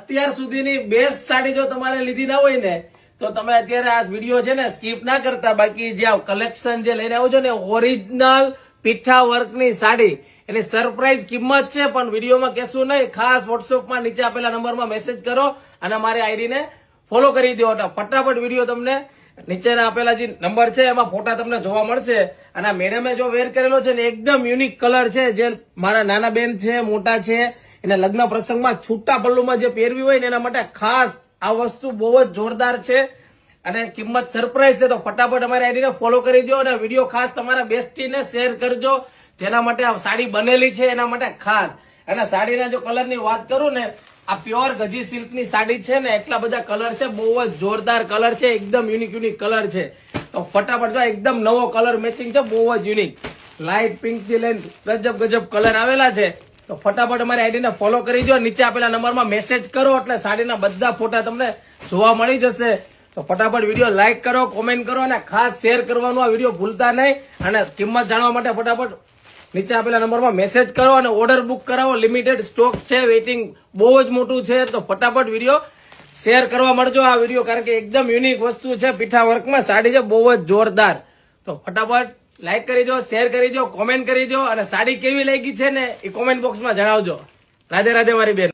અત્યાર સુધીની બેસ્ટ સાડી જો તમારે લીધી ના હોય ને તો તમે અત્યારે આ વિડીયો છે ને સ્કીપ ના કરતા. બાકી જે કલેક્શન જે લઈને આવો છો ને ઓરિજિનલ પીઠા વર્કની સાડી એની સરપ્રાઈઝ કિંમત છે, પણ વિડીયોમાં કહેશું નહીં. ખાસ વોટ્સઅપમાં નીચે આપેલા નંબરમાં મેસેજ કરો અને મારી આઈડીને ફોલો કરી દો. ફટાફટ વિડીયો તમને નીચેના આપેલા જે નંબર છે એમાં ફોટા તમને જોવા મળશે. અને મેડમે જો વેર કરેલો છે ને એકદમ યુનિક કલર છે, જે મારા નાના બેન છે, મોટા છે, એને લગ્ન પ્રસંગમાં છૂટા પલ્લુમાં જે પહેરવી હોય ને એના માટે ખાસ આ વસ્તુ બહુ જ જોરદાર છે અને કિંમત સરપ્રાઈઝ છે. તો ફટાફટ અમારી આઈડીને ફોલો કરી દો અને વિડીયો ખાસ તમારા બેસ્ટીને શેર કરજો, જેના માટે આ સાડી બનેલી છે એના માટે ખાસ. અને સાડીના જો કલરની વાત કરું ને, આ પ્યોર ગજી સિલ્કની સાડી છે ને, એટલા બધા કલર છે, બહુ જ જોરદાર કલર છે, એકદમ યુનિક કલર છે. તો ફટાફટ જો એકદમ નવો કલર મેચિંગ છે, બહુ જ યુનિક લાઇટ પિંક થી લઈને ગજબ કલર આવેલા છે. તો ફટાફટ અમારી આઈડીને ફોલો કરી દો, નીચે આપેલા નંબરમાં મેસેજ કરો એટલે સાડીના બધા ફોટા તમને જોવા મળી જશે. તો ફટાફટ વિડીયો લાઈક કરો, કોમેન્ટ કરો અને ખાસ શેર કરવાનું આ વિડીયો ભૂલતા નહીં. અને કિંમત જાણવા માટે ફટાફટ નીચે આપેલા નંબરમાં મેસેજ કરો અને ઓર્ડર બુક કરાવો. લિમિટેડ સ્ટોક છે, વેઇટિંગ બહુ જ મોટું છે. તો ફટાફટ વિડીયો શેર કરવા મળજો આ વિડીયો, કારણ કે એકદમ યુનિક વસ્તુ છે, પીઠા વર્કમાં સાડી છે, બહુ જ જોરદાર. તો ફટાફટ લાઈક કરી દો, શેર કરી દો, કોમેન્ટ કરી દો અને સાડી કેવી લાગી છે ને એ કોમેન્ટ બોક્સમાં જણાવજો. રાધે રાધે મારી બેન.